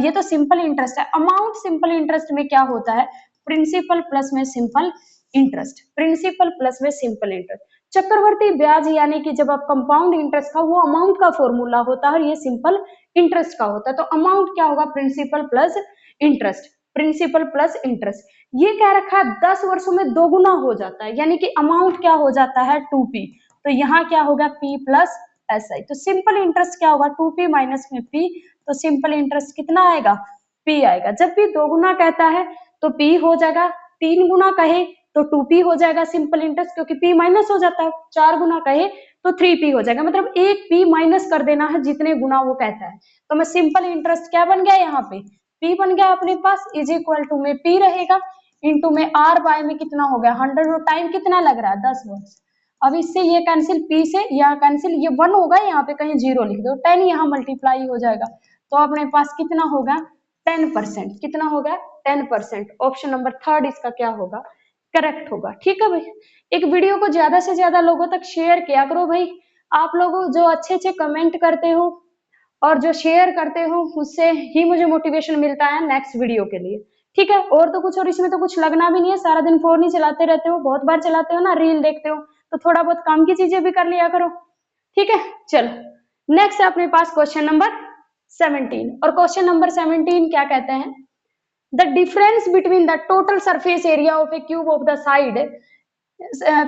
ये तो सिंपल इंटरेस्ट है, अमाउंट सिंपल इंटरेस्ट में क्या होता है, प्रिंसिपल प्लस में सिंपल इंटरेस्ट, प्रिंसिपल प्लस में सिंपल इंटरेस्ट। चक्रवर्ती ब्याज यानी कि जब आप कंपाउंड इंटरेस्ट का, वो अमाउंट का फॉर्मूला होता है और ये सिंपल इंटरेस्ट का होता है। तो अमाउंट क्या होगा, principal plus interest, principal plus interest. ये क्या रखा है, 10 वर्षों में दोगुना हो जाता है, यानी कि अमाउंट क्या हो जाता है 2p, तो यहाँ क्या होगा p प्लस SI। तो सिंपल इंटरेस्ट क्या होगा, 2p माइनस में p, तो सिंपल इंटरेस्ट कितना आएगा, p आएगा। जब भी दोगुना कहता है तो p हो जाएगा, 3 गुना कहे तो 2p हो जाएगा सिंपल इंटरेस्ट, क्योंकि p माइनस हो जाता है, 4 गुना कहे तो 3p हो जाएगा, मतलब एक p माइनस कर देना है जितने गुना वो कहता है। तो मैं सिंपल इंटरेस्ट क्या बन गया यहाँ पे, p बन गया अपने पास, इज इक्वल टू में p रहेगा इंटू में r बाय में कितना हो गया 100, और टाइम कितना लग रहा है 10 वर्ष। अब इससे ये कैंसिल, p से यहाँ कैंसिल, ये 1 होगा, यहाँ पे कहीं 0 लिख दो, 10 यहाँ मल्टीप्लाई हो जाएगा, तो अपने पास कितना होगा 10%, कितना होगा 10%। ऑप्शन नंबर थर्ड इसका क्या होगा, करेक्ट होगा। ठीक है भाई, एक वीडियो को ज्यादा से ज्यादा लोगों तक शेयर किया करो भाई। आप लोग जो अच्छे अच्छे कमेंट करते हो और जो शेयर करते हो, उससे ही मुझे मोटिवेशन मिलता है नेक्स्ट वीडियो के लिए। ठीक है, और तो कुछ, और इसमें तो कुछ लगना भी नहीं है, सारा दिन फोन ही चलाते रहते हो, बहुत बार चलाते हो ना, रील देखते हो, तो थोड़ा बहुत काम की चीजें भी कर लिया करो। ठीक है, चलो नेक्स्ट है अपने पास क्वेश्चन नंबर 17, और क्वेश्चन नंबर 17 क्या कहते हैं, the difference between the total surface area of a cube of the side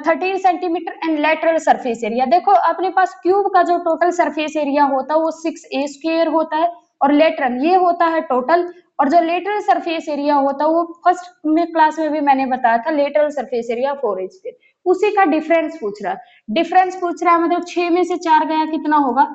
13 centimetre and lateral surface area. देखो अपने पास क्यूब का जो टोटल सरफेस एरिया होता है वो 6a² होता है, और लेटरल ये होता है टोटल, और जो लेटरल सरफेस एरिया होता है वो फर्स्ट में क्लास में भी मैंने बताया था, लेटरल सरफेस एरिया 4h², उसी का डिफरेंस पूछ रहा है। डिफरेंस पूछ रहा है मतलब 6 में से 4 गया कितना होगा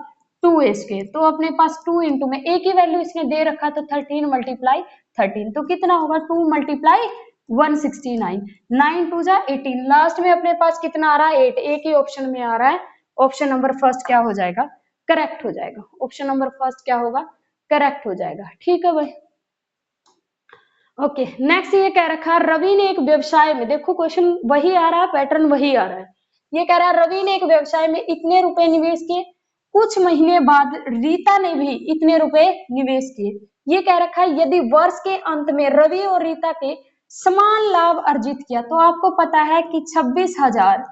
2a², तो अपने पास 2 इंटू में a की वैल्यू इसने दे रखा, तो 13 मल्टीप्लाई 13, तो कितना होगा 2 मल्टीप्लाई 169, 9 2 जा 18, लास्ट में अपने पास कितना आ रहा है 8, एक ही ऑप्शन में आ रहा है। ऑप्शन नंबर फर्स्ट क्या हो जाएगा, करेक्ट हो जाएगा। ऑप्शन नंबर फर्स्ट क्या होगा, करेक्ट हो जाएगा। ठीक है भाई, ओके नेक्स्ट ये कह रखा है, रवि ने एक व्यवसाय में, देखो क्वेश्चन वही आ रहा है, पैटर्न वही आ रहा है। ये कह रहा है रवि ने एक व्यवसाय में इतने रुपए निवेश किए, कुछ महीने बाद रीता ने भी इतने रुपए निवेश किए। ये कह रखा है यदि वर्ष के अंत में रवि और रीता के समान लाभ अर्जित किया, तो आपको पता है कि 26,000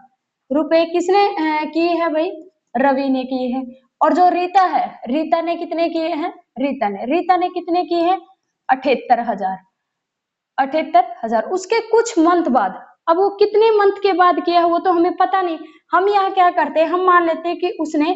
रुपए किसने किए हैं भाई, रवि ने किए हैं, और जो रीता है, रीता ने कितने किए हैं, रीता ने कितने किए हैं 78,000, 78,000। उसके कुछ मंथ बाद, अब वो कितने मंथ के बाद किया है वो तो हमें पता नहीं, हम यहाँ क्या करते हैं, हम मान लेते हैं कि उसने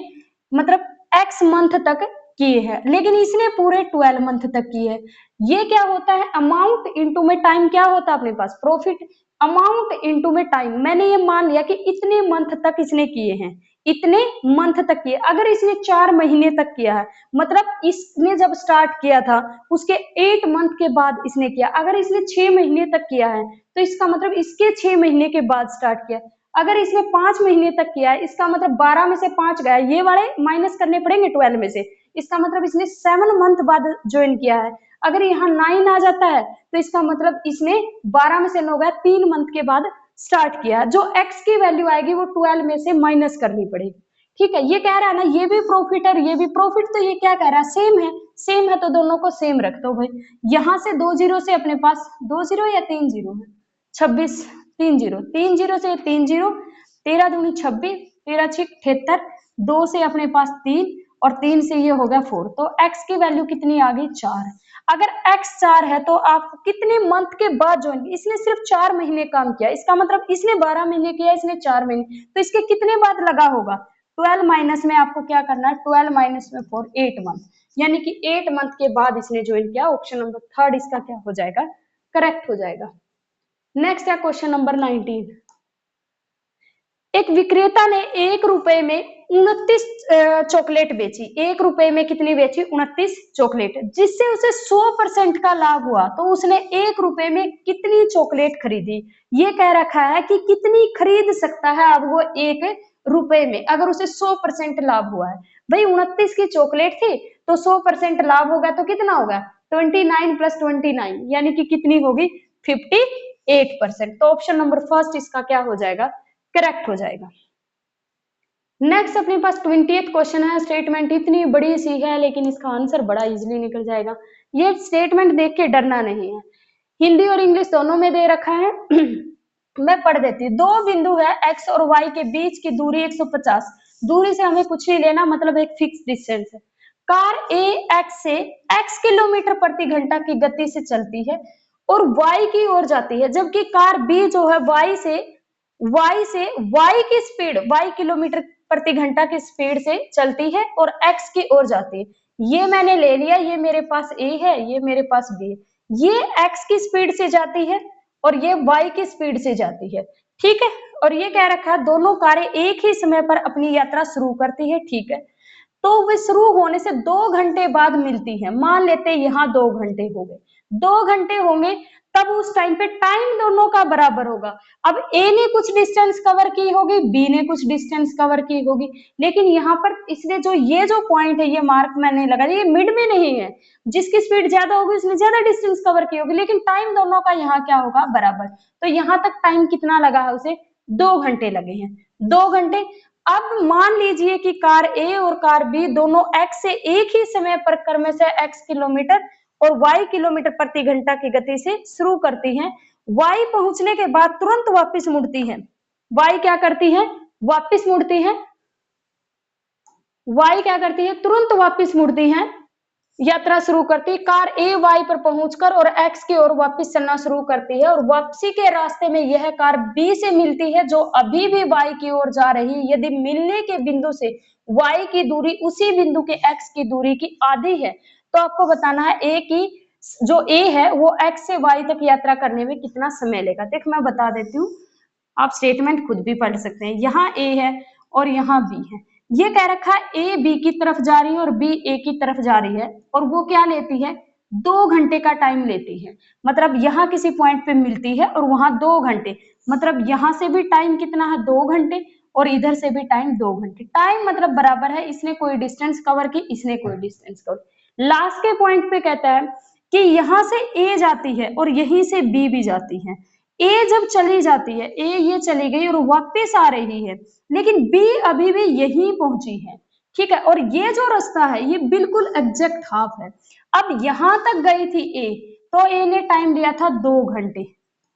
मतलब x मंथ तक किए हैं, लेकिन इसने पूरे 12 मंथ तक किए हैं। ये क्या होता है, अमाउंट इंटू में टाइम क्या होता है अपने पास, प्रॉफिट, अमाउंट इंटू में टाइम। मैंने ये मान लिया कि इतने मंथ तक इसने किए हैं, इतने मंथ तक किए, अगर इसने 4 महीने तक किया है, मतलब इसने जब स्टार्ट किया था उसके 8 मंथ के बाद इसने किया, अगर इसने 6 महीने तक किया है तो इसका मतलब इसके 6 महीने के बाद स्टार्ट किया, अगर इसने 5 महीने तक किया है इसका मतलब 12 में से 5 गया, ये वाले माइनस करने पड़ेंगे 12 में से, इसका मतलब इसने 7 मंथ बाद ज्वाइन किया है, अगर यहाँ 9 आ जाता है तो इसका मतलब इसने 12 में से 9 गया, 3 मंथ के बाद स्टार्ट किया, जो x की वैल्यू आएगी वो 12 में से माइनस करनी पड़ेगी। ठीक है, ये कह रहा है ना ये भी प्रॉफिट है ये भी प्रॉफिट, तो ये क्या कह रहा है सेम है तो दोनों को सेम रख दो भाई। यहाँ से 2 जीरो से अपने पास 2 जीरो या 3 जीरो है, 26 3 जीरो, 3 जीरो से 3 जीरो, 13 दूनी 26, 13 6 78, 2 से अपने पास 3 और 3 से ये हो गया 4, तो x की वैल्यू कितनी आ गई 4। अगर x 4 है तो आप कितने मंथ के बाद ज्वाइन, इसने सिर्फ 4 महीने काम किया, इसका मतलब इसने 12 महीने किया, इसने 4 महीने, तो इसके कितने बाद लगा होगा 12 माइनस में आपको क्या करना है 12 माइनस में 4 8 मंथ, यानी कि 8 मंथ के बाद इसने ज्वाइन किया। ऑप्शन नंबर थर्ड इसका क्या हो जाएगा, करेक्ट हो जाएगा। नेक्स्ट है क्वेश्चन नंबर 19, एक विक्रेता ने 1 रुपए में 29 चॉकलेट बेची। 1 रुपए में कितनी बेची? 29 चॉकलेट, जिससे उसे 100% का लाभ हुआ। तो उसने 1 रुपए में कितनी चॉकलेट खरीदी? ये कह रखा है कि कितनी खरीद सकता है अब वो 1 रुपए में, अगर उसे 100% लाभ हुआ है। भाई 29 की चॉकलेट थी तो 100% लाभ होगा तो कितना होगा? 29 + 29 यानी कि कितनी होगी? 58%। तो ऑप्शन नंबर फर्स्ट इसका क्या हो जाएगा? करेक्ट हो जाएगा। नेक्स्ट अपने पास 20th क्वेश्चन है। स्टेटमेंट इतनी बड़ी सी है लेकिन इसका आंसर बड़ा इजीली निकल जाएगा। ये स्टेटमेंट देख के डरना नहीं है, हिंदी और इंग्लिश दोनों में दे रखा है। मैं पढ़ देती हूँ। दो बिंदु है x और y के बीच की दूरी 150। दूरी से हमें कुछ नहीं लेना, मतलब एक फिक्स डिस्टेंस है। कार a x से x किलोमीटर प्रति घंटा की गति से चलती है और y की ओर जाती है, जबकि कार b जो है y की स्पीड y किलोमीटर प्रति घंटा की स्पीड से चलती है और x की ओर जाती है। ये मैंने ले लिया, ये मेरे पास a है, ये मेरे पास b है। ये x की स्पीड से जाती है और ये y की स्पीड से जाती है, ठीक है। और ये कह रखा है दोनों कारें एक ही समय पर अपनी यात्रा शुरू करती है, ठीक है। तो वे शुरू होने से 2 घंटे बाद मिलती है। मान लेते हैं यहाँ 2 घंटे हो गए, 2 घंटे होंगे, तब उस टाइम पे टाइम दोनों का बराबर होगा। अब ए ने कुछ डिस्टेंस कवर की होगी, बी ने कुछ डिस्टेंस कवर की होगी, लेकिन यहाँ पर इसलिए जो ये जो पॉइंट है ये मार्क मैंने लगा दिया, ये मिड में नहीं है। जिसकी स्पीड ज्यादा होगी उसने ज्यादा डिस्टेंस कवर की होगी, लेकिन टाइम दोनों का यहाँ क्या होगा? बराबर। तो यहाँ तक टाइम कितना लगा है उसे? 2 घंटे लगे हैं, 2 घंटे। अब मान लीजिए कि कार ए और कार बी दोनों x से एक ही समय पर क्रमशः x किलोमीटर और y किलोमीटर प्रति घंटा की गति से शुरू करती हैं। y पहुंचने के बाद तुरंत वापस मुड़ती है। y क्या करती है? वापस मुड़ती है। y क्या करती है? तुरंत वापस मुड़ती है, यात्रा शुरू करती है। कार ए वाई पर पहुंचकर और एक्स की ओर वापस चलना शुरू करती है और वापसी के रास्ते में यह कार बी से मिलती है जो अभी भी वाई की ओर जा रही है। यदि मिलने के बिंदु से वाई की दूरी उसी बिंदु के एक्स की दूरी की आधी है तो आपको बताना है ए की जो ए है वो एक्स से वाई तक यात्रा करने में कितना समय लेगा। देख मैं बता देती हूँ, आप स्टेटमेंट खुद भी पढ़ सकते हैं। यहाँ ए है और यहाँ बी है। ये कह रखा है ए बी की तरफ जा रही है और बी ए की तरफ जा रही है, और वो क्या लेती है? 2 घंटे का टाइम लेती है। मतलब यहाँ किसी पॉइंट पे मिलती है और वहां 2 घंटे, मतलब यहाँ से भी टाइम कितना है? 2 घंटे, और इधर से भी टाइम 2 घंटे। टाइम मतलब बराबर है, इसने कोई डिस्टेंस कवर की, इसने कोई डिस्टेंस कवर। लास्ट के पॉइंट पे कहता है कि यहाँ से ए जाती है और यहीं से बी भी जाती है। ए जब चली जाती है, ए ये चली गई और वापस आ रही है, लेकिन बी अभी भी यहीं पहुंची है, ठीक है। और ये जो रास्ता है ये बिल्कुल एग्जैक्ट हाफ है। अब यहां तक गई थी ए, तो ए ने टाइम लिया था 2 घंटे।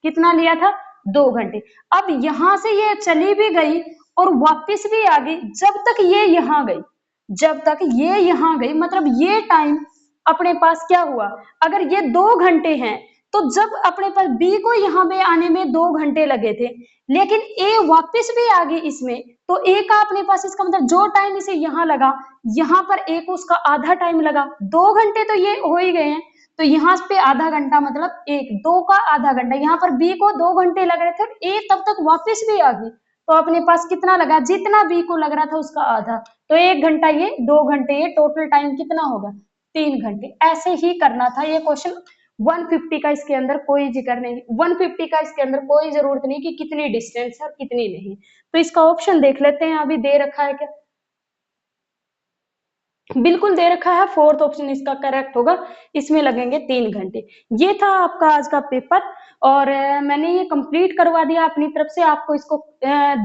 कितना लिया था? 2 घंटे। अब यहां से ये चली भी गई और वापस भी आ गई, जब तक ये यहां गई, जब तक ये यहां गई, मतलब ये टाइम अपने पास क्या हुआ? अगर ये 2 घंटे हैं तो जब अपने पास बी को यहाँ पे आने में 2 घंटे लगे थे, लेकिन ए वापस भी आ गई इसमें, तो ए का अपने पास इसका मतलब जो टाइम इसे यहाँ लगा, यहाँ पर ए को उसका आधा टाइम लगा। 2 घंटे तो ये हो ही गए हैं, तो यहाँ पे आधा घंटा मतलब 1, 2 का आधा घंटा। यहाँ पर बी को 2 घंटे लग रहे थे, ए तब तक वापस भी आ गई, तो अपने पास कितना लगा? जितना बी को लग रहा था उसका आधा। तो 1 घंटा ये, 2 घंटे ये, टोटल टाइम कितना होगा? 3 घंटे। ऐसे ही करना था ये क्वेश्चन। 150 का इसके अंदर कोई जिक्र नहीं, 150 का इसके अंदर कोई जरूरत नहीं कि कितनी डिस्टेंस है और कितनी नहीं। तो इसका ऑप्शन देख लेते हैं, अभी दे रखा है क्या? बिल्कुल दे रखा है, 4th ऑप्शन इसका करेक्ट होगा। इसमें लगेंगे 3 घंटे। ये था आपका आज का पेपर, और मैंने ये कंप्लीट करवा दिया अपनी तरफ से। आपको इसको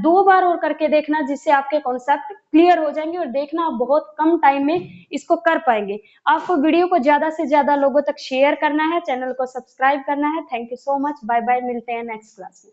2 बार और करके देखना, जिससे आपके कॉन्सेप्ट क्लियर हो जाएंगे, और देखना आप बहुत कम टाइम में इसको कर पाएंगे। आपको वीडियो को ज्यादा से ज्यादा लोगों तक शेयर करना है, चैनल को सब्सक्राइब करना है। Thank you so much, bye bye, मिलते हैं नेक्स्ट क्लास में।